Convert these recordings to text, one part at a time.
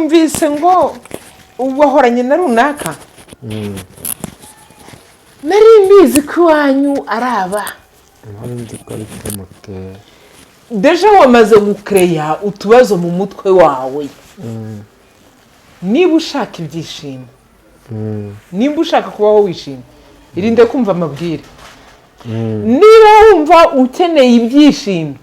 numvise ngo wahoranye na runaka nari mbizi ko iwanyu araba nzi ko ari kumutera deja wamaze gukereya utubazo mu mutwe wawe niba ushaka ibyishimo niba ushaka kubaho wishimye irinde kumva amabwire niba wumva ukeneye ibyishimo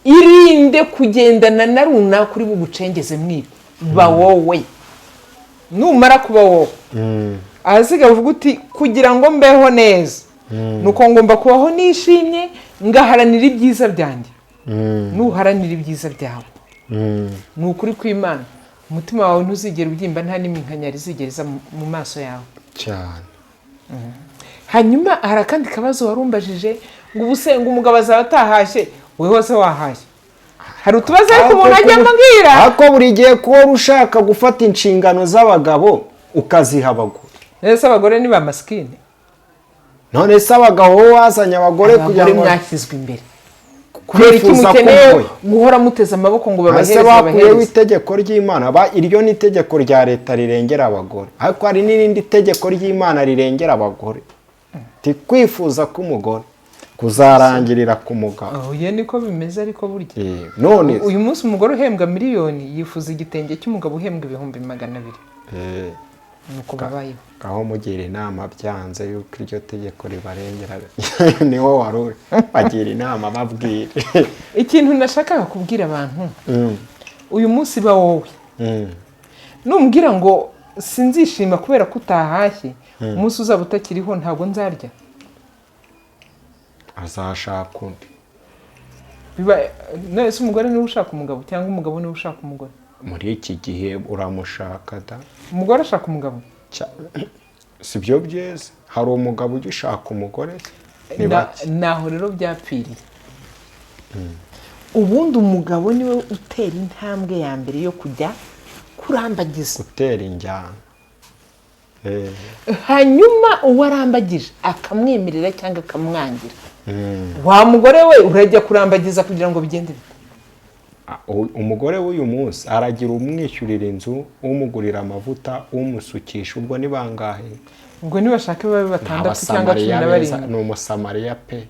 irinde kugendana na runaka uri bugucengeze mwibi ba wowe numara kuba wowe ahasigaye uvuga uti kugira ngo mbeho neza nuko ngomba kubaho nishimye ngaharanira ibyiza byanjye nuharanira ibyiza byawe ni ukuri kw'Imana umutima wawe ntuzigera ubyimba nta n'iminkanyari zigereza mu maso yawe cyane. hanyuma hari akandi kabazo warumbajije ngo ubusenga umugabo azaba atahashye we hose wahashye hari utubazo ariko umuntu ajya ambwira ako buri gihe kuba ushaka gufata inshingano z'abagabo ukaziha abagore. Ese abagore ni ba maskini none se abagabo wazanye abagore kugira ngo mwashyizwe imbere kubera iki mukeneye guhora muteza amaboko ngo babahereze babahereze itegeko ry'Imana iryo ni itegeko rya leta rirengera abagore ariko hari n'irindi tegeko ry'Imana rirengera abagore tikwifuza k'umugore kuzarangirira ku mugabo. Oya niko bimeze ariko burya none uyu munsi umugore uhembwa miliyoni yifuza igitenge cy'umugabo uhembwa 200,000 nuko babayeho aho mugira inama byanze yuko iryo tegeko ribarengera niho waruri bagira inama babwire ikintu nashakaga kubwira abantu uyu munsi ba wowe numbwira ngo sinzishima kubera ko utahashye umunsi uzaba utakiriho ntabwo nzarya azashaka undi nese umugore niwe ushaka umugabo cyangwa umugabo niwe ushaka umugore muri iki gihe uramushaka da umugore ashaka umugabo sibyo byeze hari umugabo ugishaka umugore naho rero byapfiriye ubundi umugabo niwe utera intambwe ya mbere yo kujya kurambagiza utera injyana hanyuma uwarambagije akamwemerera cyangwa akamwangira wa mugore we urajya kurambagiza kugira ngo bigende umugore w'uyu munsi aragira umwishyurira inzu umugurira amavuta umusukisha ubwo ni bangahe ubwo nibashake babe 6 cyangwa 17 ni umusamariya pe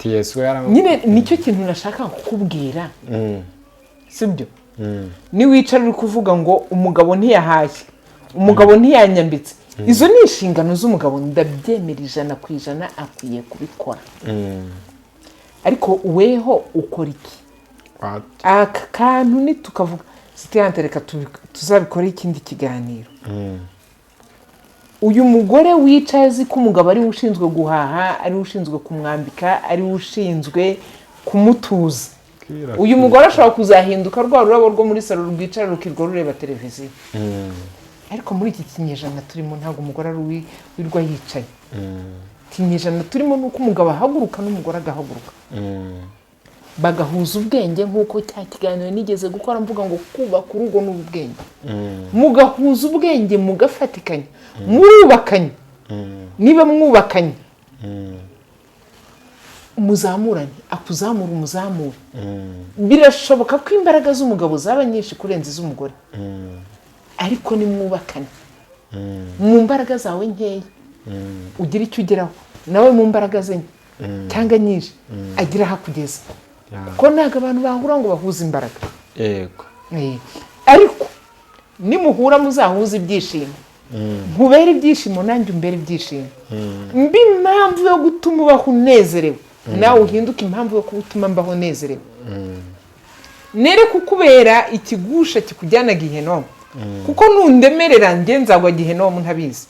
Yesu nyine nicyo kintu nashaka kukubwira sibyo ni wicara uri kuvuga ngo umugabo ntiyahashye umugabo ntiyanyambitse izo ni inshingano z'umugabo ndabyemera 100% akwiye kubikora ariko weho ukora iki aka kantu ni tukavuga sitiyantereka tuzabikora ikindi kiganiro uyu mugore wicaye azi ko umugabo ari ushinzwe guhaha ari ushinzwe kumwambika ari ushinzwe kumutuza uyu mugore ashobora kuzahinduka rwa rurabo rwo muri salo rwicara rukirwa rureba televiziyo ariko muri iki kinyejana turimo ntabwo umugore ari wirwa yicaye kinyejana turimo nuko umugabo ahaguruka n'umugore agahaguruka bagahuza ubwenge nk'uko cya kiganiro nigeze gukora mvuga ngo kubaka urugo n'ubwenge mugahuza ubwenge mugafatikanya murubakanye niba mwubakanye muzamurane akuzamura umuzamure birashoboka ko imbaraga z'umugabo zaba nyinshi kurenza iz'umugore ariko ni mwubakane mu mbaraga zawe nkeya ugira icyo ugeraho nawe mu mbaraga ze cyangwa nyinshi agira hakugeza ko ntabwo abantu bahura ngo bahuze imbaraga yego ariko nimuhura muzahuza ibyishimo nkubera ibyishimo nanjye umbere ibyishimo mbi impamvu yo gutuma ubaho unezerewe nawe uhinduka impamvu yo gutuma mbaho nezerewe nere kukubera ikigusha kikujyana Gihenomu kuko nundemerera njye nzagwa Gihenomu ntabizi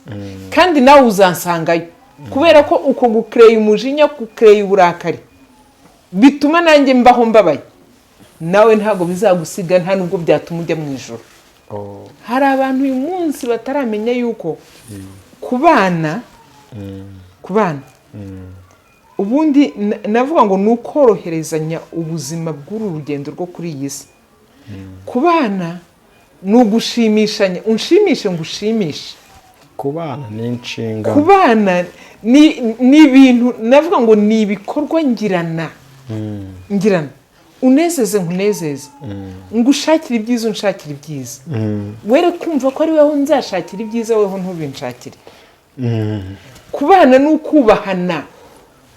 kandi nawe uzansangayo kubera ko uko gukreye umujinya gukreye uburakari bituma nanjye mbaho mbabaye nawe ntago bizagusiga nta nubwo byatuma ujya mu ijoro hari abantu uyu munsi bataramenya yuko kubana ubundi navuga ngo ni ukoroherezanya ubuzima bw'uru rugendo rwo kuri iyi si kubana ni ugushimishanya unshimishe ngo ushimishe kubana ni inshinga kubana ni ibintu navuga ngo ni ibikorwa ngirana unezeze nkunezeze, ngushakire ibyiza unshakire ibyiza, were kumva ko ari weho nzashakira ibyiza weho ntubinshakire. Kubana ni ukubahana,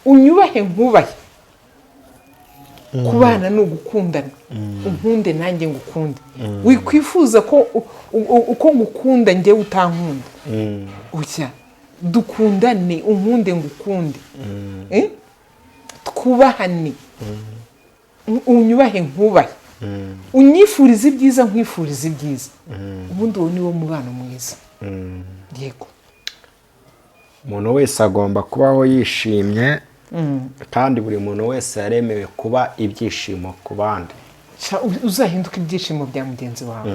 unyubahe nkubahe. Kubana ni ugukundana, unkunde nanjye ngukunde. Wikwifuza ko uko ngukunda njye utankunda. Oya, dukundane, unkunde ngukunde. Twubahane, unyubahe nkubahe, unyifurize ibyiza nkwifurize ibyiza. Ubundi uwo ni wo mubano mwiza. Yego. Umuntu wese agomba kubaho yishimye, kandi buri muntu wese yaremewe kuba ibyishimo ku bandi. Uzahinduka ibyishimo bya mugenzi wawe.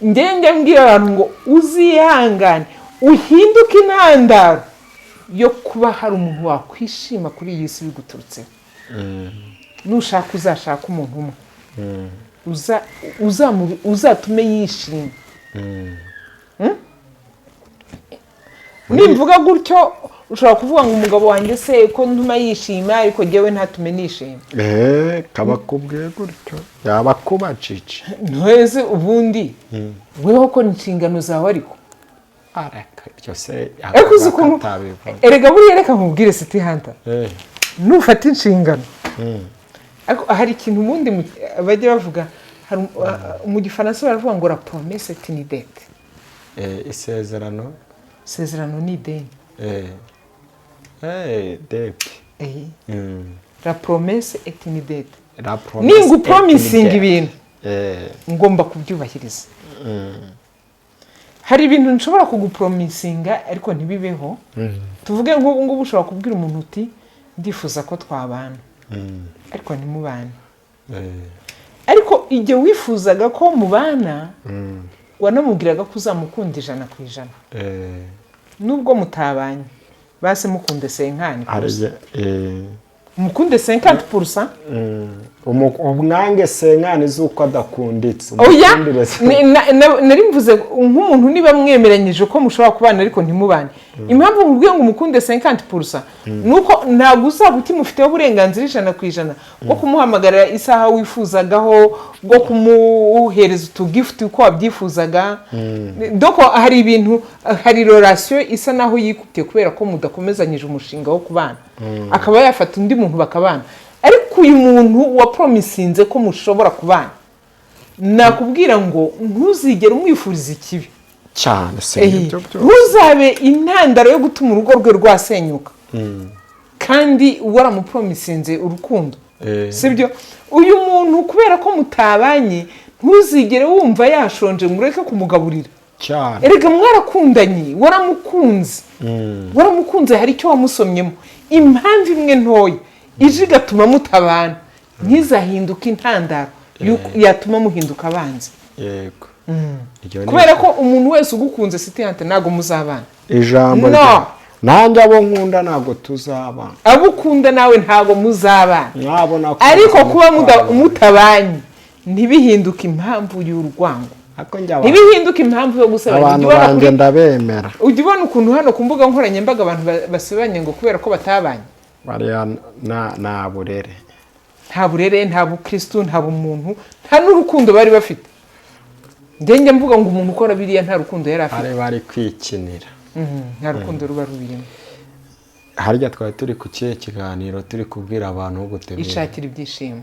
Njye mbwira abantu ngo uzihangane, uhinduke intandaro yo kuba hari umuntu wakwishima kuri iyi si biguturutseho. Nushaka uzashaka umuntu umwe, uzatume yishima. Nimvuga gutyo ushobora kuvuga ngo umugabo wanjye se ko ntuma yishima ariko njyewe ntatume nishima. Kaba kubwiye gutyo yaba kubacece. Ntweze ubundi weho ko inshingano zawe ariko byose erega buriya reka nkubwire City Hunter, nufata inshingano. Hari ikintu ubundi bajya bavuga, mu gifaransa baravuga ngo la promesse est une dette. Isezerano ni ideni. Dette. La promesse est une dette. Ningu promising ibintu ngomba kubyubahiriza. Hari ibintu nshobora kugupromisinga ariko ntibibeho. Tuvuge nk'ubu ngubu ushobora kubwira umuntu uti ndifuza ko twabana, ariko ntimubane. Ariko igihe wifuzaga ko mubana, wanamubwiraga ko uzamukunda 100%. Nubwo mutabanye, base mukunde 50%. Mukunde 50%. Umwange 50 zuko adakunditse. Oya, nari mvuze nk'umuntu niba mwemeranyije ko mushobora kubana ariko ntimubane. Impamvu mubwiye ngo mukunde 50% nuko ntabwo uzaba mufiteho uburenganzira 100% bwo kumuhamagara isaha wifuzagaho, bwo kumuhereza utugift uko wabyifuzaga. Doko hari ibintu, hari relation isa naho yikubye kubera ko mudakomezanyije umushinga wo kubana. Akaba yafata undi muntu bakabana. Ariko uyu muntu wa promisinze ko mushobora kubana, nakubwira ngo ntuzigere umwifuriza ikibi cyane. Ntuzabe intandaro yo gutuma urugo rwe rwasenyuka. Kandi waramupromisinze urukundo. Sibyo? Uyu muntu kubera ko mutabanye, ntuzigere wumva yashonje ngo ureke kumugaburira. Erega mwarakundanye, waramukunze. Waramukunze, hari icyo wamusomyemo. Impamvu imwe ntoya ije gatuma mutabana, ntizahinduka intandaro yatuma muhinduka abanzi. Yego. Kubera ko umuntu wese ugukunze City Hunter ntago muzabana. Ijambo nanjye abo nkunda ntago tuzabana. Abo ukunda nawe ntago muzabana. Ariko kuba mutabanye ntibihinduka impamvu y'urwango. Ntibihinduka impamvu yo gusebanya. Abantu banjye ndabemera. Ujya ubona ukuntu hano ku mbuga nkoranyambaga abantu basebanye ngo kubera ko batabanye. Bariya nta burere. Nta burere, nta bukristo, nta bumuntu, nta n'urukundo bari bafite. Njye mvuga ngo umuntu ukora biriya nta rukundo yari afite. Bari kwikinira. Nta rukundo ruba rubirimo. Harya twari turi ku kiganiro turi kubwira abantu wo gutemera. Ishakira ibyishimo.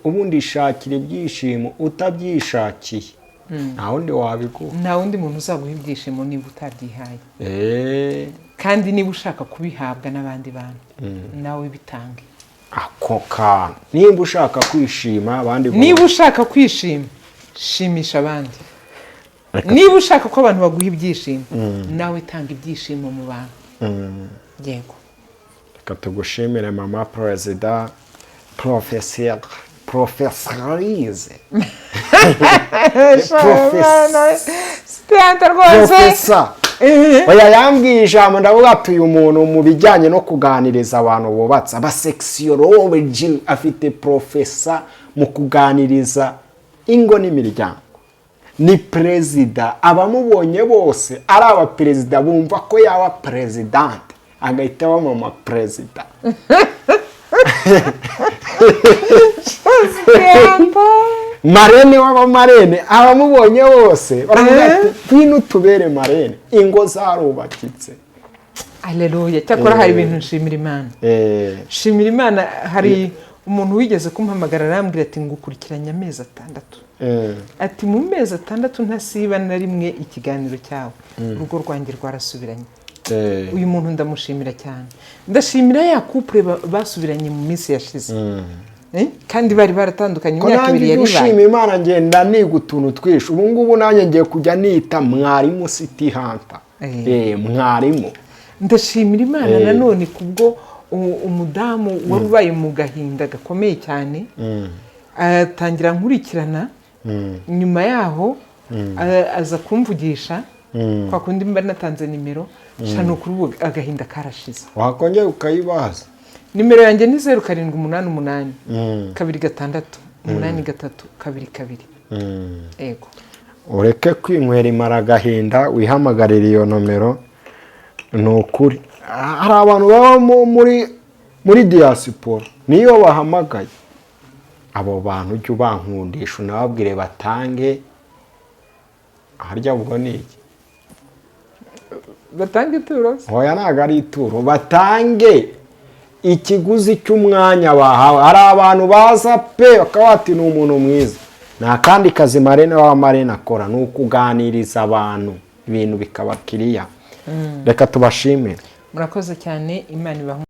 Ubundi ishakira ibyishimo utabyishakiye. Nta wundi wabiguha. Nta wundi muntu uzaguha ibyishimo niba utabyihaye. Kandi niba ushaka kubihabwa n'abandi bantu, nawe bitange. Ako kana. Niba ushaka kwishima abandi. Niba ushaka kwishima, shimisha abandi. Niba ushaka ko abantu baguha ibyishimo, nawe tanga ibyishimo mu bantu. Yego. Reka tugushimire mama Perezida Professeur Professorize. Professor. Oya yambwiye ijambo ndavuga ati uyu muntu mu bijyanye no kuganiriza abantu bubatse abasexology afite professor mu kuganiriza ingo n'imiryango. Ni perezida, abamubonye bose ari abaperezida bumva ko yaba presidente agahita bamama perezida. marene w'abamarene abamubonye bose baravuga ati ngwino tubere marene, ingo zarubakitse. Aleluya. Cyakora hari ibintu nshimira Imana. Nshimira Imana. Hari umuntu wigeze kumpamagara arambwira ati ngukurikiranye amezi 6. Ati mu mezi 6 ntasiba na rimwe ikiganiro cyawe, urugo rwanjye rwarasubiranye. Uyu muntu ndamushimira cyane. Ndashimira ya couple basubiranye mu minsi yashize. Kandi bari baratandukanye imyaka 2 yari baye. Nshimira Imana ngenda niga utuntu twishe. Ubu ngubu nanjye ngiye kujya nita mwarimu City Hunter. Mwarimu. Ndashimira Imana nanone kubwo umudamu warubaye mu gahinda gakomeye cyane, atangira nkurikirana, nyuma yaho aza kumvugisha kwa kundi mba natanze nimero, shano kuri agahinda karashize. Wakongera ukayibaza. Nimero yanjye ni 0788 256 83 22. Ego. Ureke kwinywera imara agahinda, wihamagarira iyo nomero. Nukuri hari abantu baba muri diaspora, niyo bahamagaye abo bantu ujye ubankundisha unababwire batange. Harya ubwo ni iki? Batange ituro? Oya ntago ari ituro, batange ikiguzi cy'umwanya bahawe. Hari abantu baza pe bakaba bati ni umuntu mwiza. Nta kandi kazi marene w'amarene akora, ni ukuganiriza abantu ibintu bikaba kiriya. Reka tubashimire. Murakoze cyane. Imana ibahe